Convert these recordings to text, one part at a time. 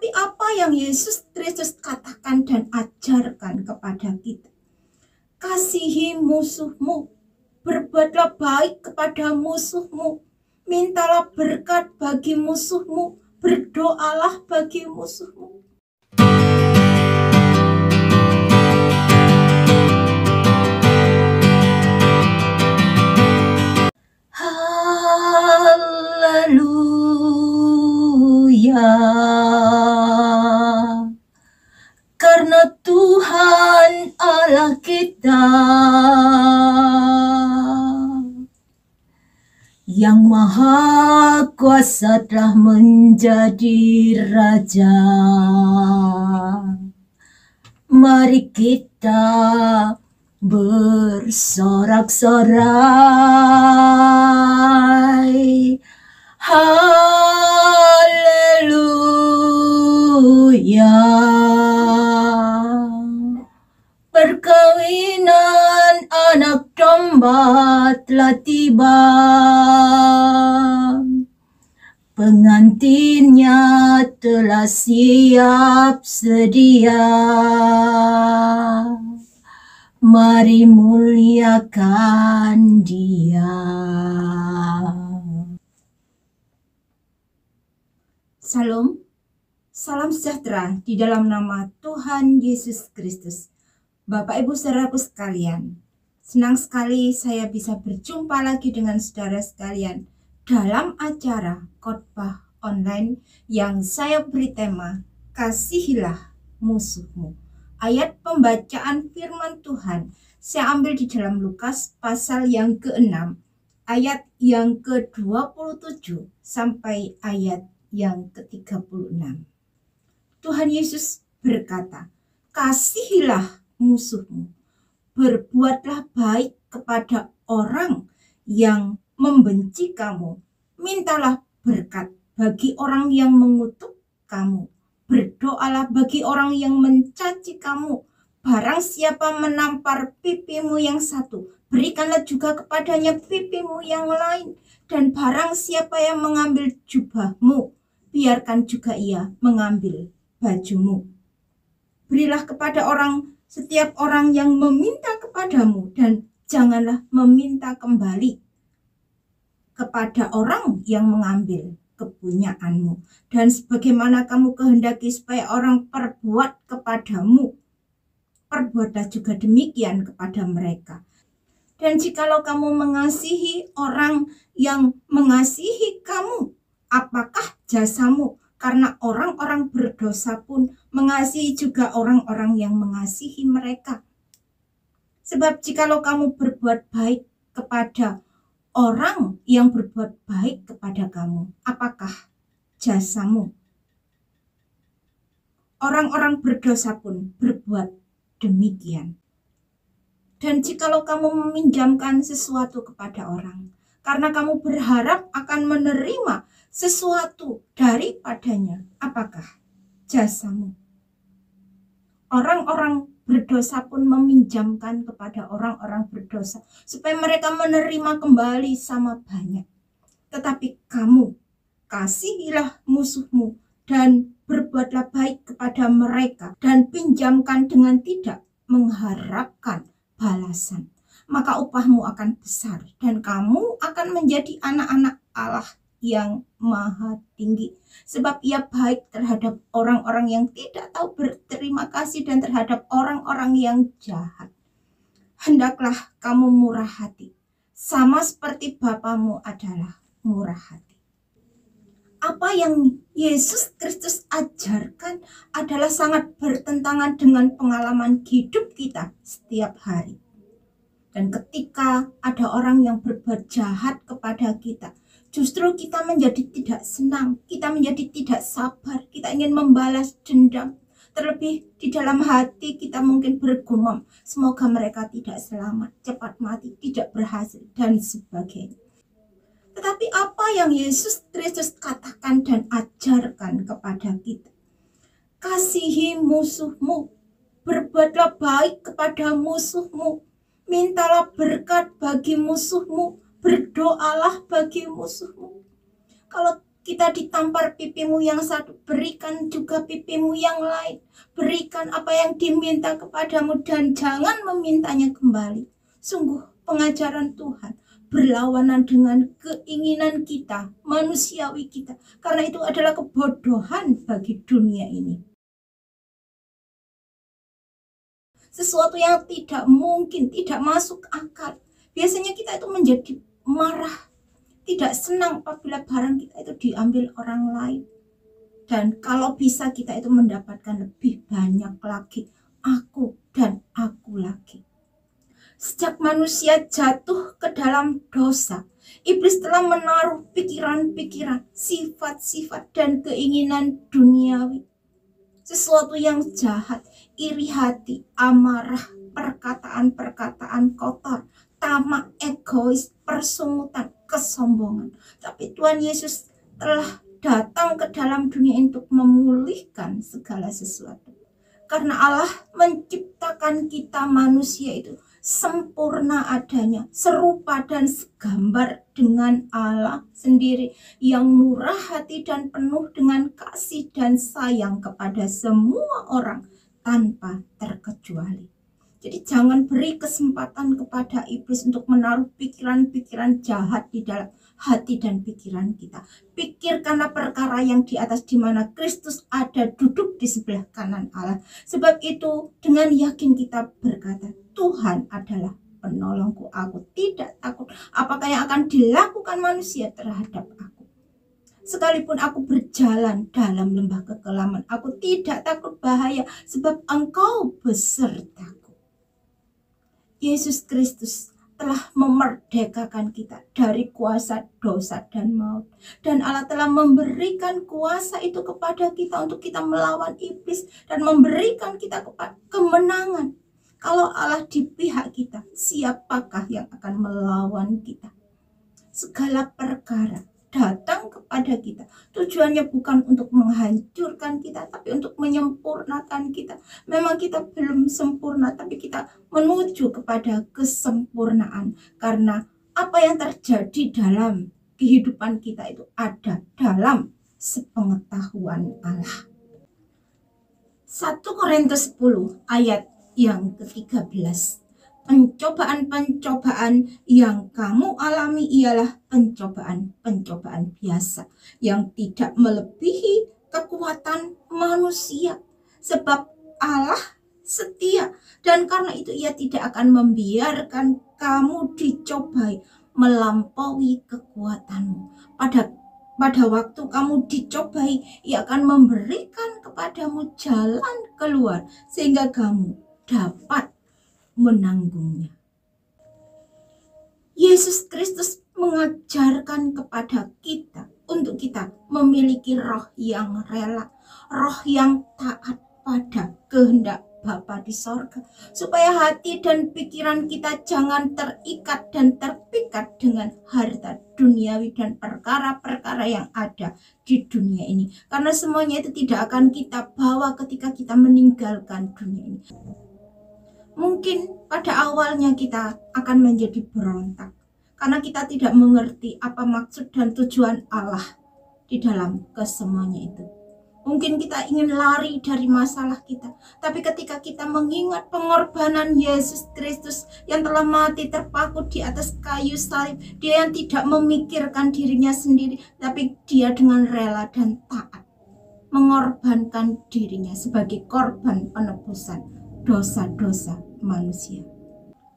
Tetapi apa yang Yesus Kristus katakan dan ajarkan kepada kita? Kasihi musuhmu, berbuatlah baik kepada musuhmu, mintalah berkat bagi musuhmu, berdoalah bagi musuhmu. Haleluya. Karena Tuhan Allah kita yang Maha Kuasa telah menjadi Raja. Mari kita bersorak-sorai. Haleluya. Perkawinan anak domba telah tiba. Pengantinnya telah siap sedia. Mari muliakan Dia. Salam, salam sejahtera di dalam nama Tuhan Yesus Kristus. Bapak Ibu saudaraku sekalian, senang sekali saya bisa berjumpa lagi dengan saudara sekalian dalam acara khotbah online yang saya beri tema Kasihilah Musuhmu. Ayat pembacaan firman Tuhan saya ambil di dalam Lukas pasal yang ke-6 ayat yang ke-27 sampai ayat yang ke-36. Tuhan Yesus berkata, kasihilah musuhmu, berbuatlah baik kepada orang yang membenci kamu, mintalah berkat bagi orang yang mengutuk kamu, berdoalah bagi orang yang mencaci kamu. Barang siapa menampar pipimu yang satu, berikanlah juga kepadanya pipimu yang lain. Dan barang siapa yang mengambil jubahmu, biarkan juga ia mengambil bajumu. Berilah kepada setiap orang yang meminta kepadamu, dan janganlah meminta kembali kepada orang yang mengambil kepunyaanmu. Dan sebagaimana kamu kehendaki supaya orang perbuat kepadamu, perbuatlah juga demikian kepada mereka. Dan jikalau kamu mengasihi orang yang mengasihi kamu, apakah jasamu? Karena orang-orang berdosa pun mengasihi juga orang-orang yang mengasihi mereka. Sebab jikalau kamu berbuat baik kepada orang yang berbuat baik kepada kamu, apakah jasamu? Orang-orang berdosa pun berbuat demikian. Dan jikalau kamu meminjamkan sesuatu kepada orang, karena kamu berharap akan menerima sesuatu daripadanya, apakah jasamu? Orang-orang berdosa pun meminjamkan kepada orang-orang berdosa supaya mereka menerima kembali sama banyak. Tetapi kamu kasihilah musuhmu dan berbuatlah baik kepada mereka dan pinjamkan dengan tidak mengharapkan balasan. Maka upahmu akan besar dan kamu akan menjadi anak-anak Allah yang maha tinggi. Sebab ia baik terhadap orang-orang yang tidak tahu berterima kasih dan terhadap orang-orang yang jahat. Hendaklah kamu murah hati, sama seperti Bapamu adalah murah hati. Apa yang Yesus Kristus ajarkan adalah sangat bertentangan dengan pengalaman hidup kita setiap hari. Dan ketika ada orang yang berbuat jahat kepada kita, justru kita menjadi tidak senang, kita menjadi tidak sabar, kita ingin membalas dendam. Terlebih di dalam hati kita mungkin bergumam, semoga mereka tidak selamat, cepat mati, tidak berhasil, dan sebagainya. Tetapi apa yang Yesus Kristus katakan dan ajarkan kepada kita? Kasihi musuhmu, berbuatlah baik kepada musuhmu, mintalah berkat bagi musuhmu, berdoalah bagi musuhmu. Kalau Kita ditampar pipimu yang satu, berikan juga pipimu yang lain. Berikan apa yang diminta kepadamu dan jangan memintanya kembali. Sungguh pengajaran Tuhan berlawanan dengan keinginan kita, manusiawi kita. Karena itu adalah kebodohan bagi dunia ini. Sesuatu yang tidak mungkin, tidak masuk akal. Biasanya kita itu menjadi marah, tidak senang apabila barang kita itu diambil orang lain. Dan kalau bisa kita itu mendapatkan lebih banyak lagi, aku dan aku lagi. Sejak manusia jatuh ke dalam dosa, iblis telah menaruh pikiran-pikiran, sifat-sifat dan keinginan duniawi. Sesuatu yang jahat, iri hati, amarah, perkataan-perkataan kotor, tamak, egois, persungutan, kesombongan. Tapi Tuhan Yesus telah datang ke dalam dunia untuk memulihkan segala sesuatu. Karena Allah menciptakan kita manusia itu sempurna adanya, serupa dan segambar dengan Allah sendiri yang murah hati dan penuh dengan kasih dan sayang kepada semua orang tanpa terkecuali. Jadi jangan beri kesempatan kepada iblis untuk menaruh pikiran-pikiran jahat di dalam hati dan pikiran kita. Pikirkanlah perkara yang di atas, di mana Kristus ada duduk di sebelah kanan Allah. Sebab itu dengan yakin kita berkata, Tuhan adalah penolongku, aku tidak takut apakah yang akan dilakukan manusia terhadap aku. Sekalipun aku berjalan dalam lembah kekelaman, aku tidak takut bahaya, sebab Engkau besertaku. Yesus Kristus telah memerdekakan kita dari kuasa dosa dan maut. Dan Allah telah memberikan kuasa itu kepada kita untuk kita melawan iblis dan memberikan kita kemenangan. Kalau Allah di pihak kita, siapakah yang akan melawan kita? Segala perkara datang kepada kita. Tujuannya bukan untuk menghancurkan kita, tapi untuk menyempurnakan kita. Memang kita belum sempurna, tapi kita menuju kepada kesempurnaan. Karena apa yang terjadi dalam kehidupan kita itu ada dalam sepengetahuan Allah. 1 Korintus 10 ayat yang ke-13. Pencobaan-pencobaan yang kamu alami ialah pencobaan-pencobaan biasa yang tidak melebihi kekuatan manusia. Sebab Allah setia dan karena itu Ia tidak akan membiarkan kamu dicobai melampaui kekuatanmu. Pada waktu kamu dicobai, Ia akan memberikan kepadamu jalan keluar sehingga kamu dapat menanggungnya. Yesus Kristus mengajarkan kepada kita untuk kita memiliki roh yang rela, roh yang taat pada kehendak Bapa di sorga, supaya hati dan pikiran kita jangan terikat dan terpikat dengan harta duniawi dan perkara-perkara yang ada di dunia ini. Karena semuanya itu tidak akan kita bawa ketika kita meninggalkan dunia ini. Mungkin pada awalnya kita akan menjadi berontak karena kita tidak mengerti apa maksud dan tujuan Allah di dalam kesemuanya itu. Mungkin kita ingin lari dari masalah kita, tapi ketika kita mengingat pengorbanan Yesus Kristus yang telah mati terpaku di atas kayu salib, Dia yang tidak memikirkan dirinya sendiri, tapi Dia dengan rela dan taat mengorbankan dirinya sebagai korban penebusan dosa-dosa manusia.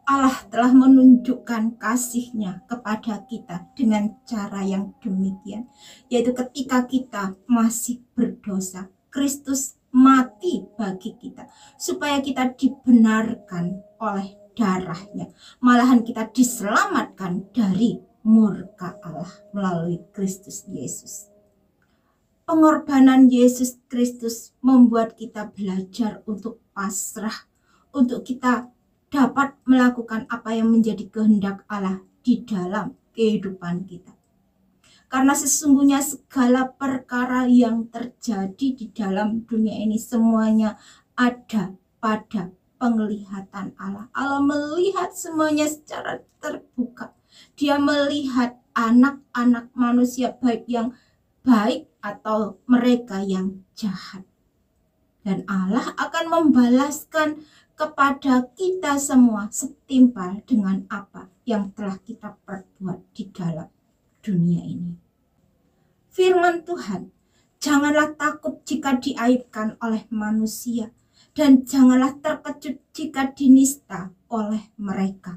Allah telah menunjukkan kasih-Nya kepada kita dengan cara yang demikian, yaitu ketika kita masih berdosa, Kristus mati bagi kita supaya kita dibenarkan oleh darah-Nya. Malahan kita diselamatkan dari murka Allah melalui Kristus Yesus. Pengorbanan Yesus Kristus membuat kita belajar untuk pasrah, untuk kita dapat melakukan apa yang menjadi kehendak Allah di dalam kehidupan kita. Karena sesungguhnya segala perkara yang terjadi di dalam dunia ini semuanya ada pada penglihatan Allah. Allah melihat semuanya secara terbuka. Dia melihat anak-anak manusia baik yang baik atau mereka yang jahat. Dan Allah akan membalaskan kepada kita semua setimpal dengan apa yang telah kita perbuat di dalam dunia ini. Firman Tuhan, janganlah takut jika diaibkan oleh manusia, dan janganlah terkejut jika dinista oleh mereka.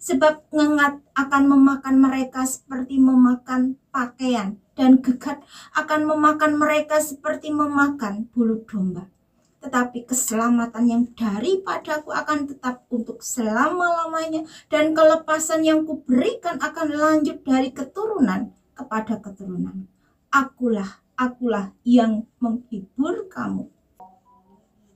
Sebab ngengat akan memakan mereka seperti memakan pakaian, dan gegat akan memakan mereka seperti memakan bulu domba. Tetapi keselamatan yang daripadaku akan tetap untuk selama-lamanya, dan kelepasan yang kuberikan akan lanjut dari keturunan kepada keturunan. Akulah yang menghibur kamu.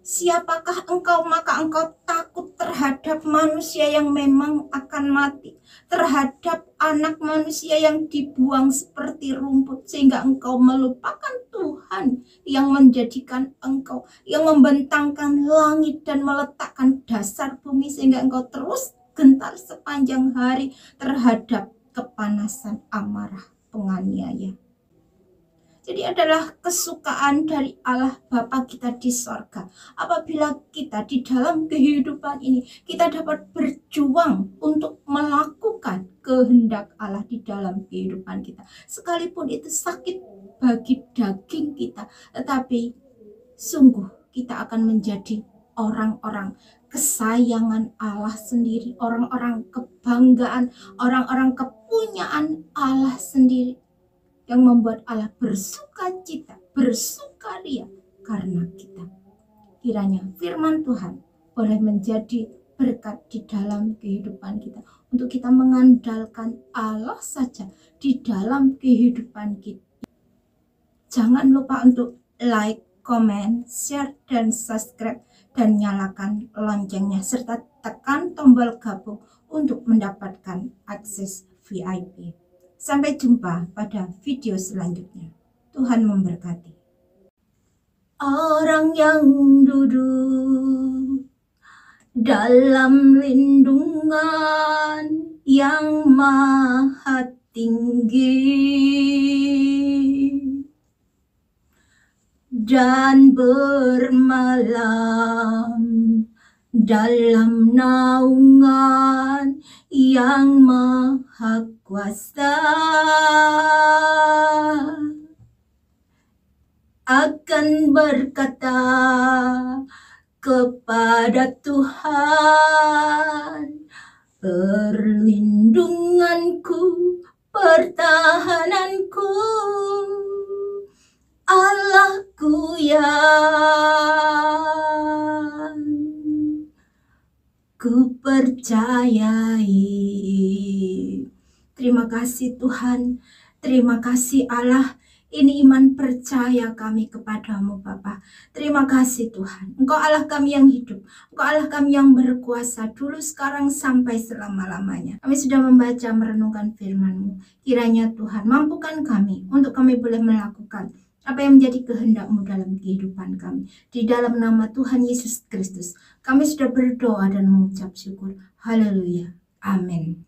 Siapakah engkau, maka engkau takut terhadap manusia yang memang akan mati, terhadap anak manusia yang dibuang seperti rumput, sehingga engkau melupakan Tuhan yang menjadikan engkau, yang membentangkan langit dan meletakkan dasar bumi, sehingga engkau terus gentar sepanjang hari terhadap kepanasan amarah penganiaya. Jadi adalah kesukaan dari Allah Bapa kita di sorga. Apabila kita di dalam kehidupan ini, kita dapat berjuang untuk melakukan kehendak Allah di dalam kehidupan kita. Sekalipun itu sakit bagi daging kita, tetapi sungguh kita akan menjadi orang-orang kesayangan Allah sendiri, orang-orang kebanggaan, orang-orang kepunyaan Allah sendiri, yang membuat Allah bersukacita, bersukaria karena kita. Kiranya firman Tuhan boleh menjadi berkat di dalam kehidupan kita, untuk kita mengandalkan Allah saja di dalam kehidupan kita. Jangan lupa untuk like, comment, share, dan subscribe, dan nyalakan loncengnya, serta tekan tombol gabung untuk mendapatkan akses VIP. Sampai jumpa pada video selanjutnya. Tuhan memberkati. Orang yang duduk dalam lindungan yang maha tinggi dan bermalam dalam naungan yang maha kuasa, akan berkata kepada Tuhan, perlindunganku, pertahananku, Allahku yang ku percayai. Terima kasih Tuhan, terima kasih Allah. Ini iman percaya kami kepadamu Bapa. Terima kasih Tuhan, Engkau Allah kami yang hidup, Engkau Allah kami yang berkuasa dulu, sekarang, sampai selama-lamanya. Kami sudah membaca merenungkan firman-Mu. Kiranya Tuhan mampukan kami untuk kami boleh melakukan apa yang menjadi kehendak-Mu dalam kehidupan kami. Di dalam nama Tuhan Yesus Kristus kami sudah berdoa dan mengucap syukur. Haleluya. Amin.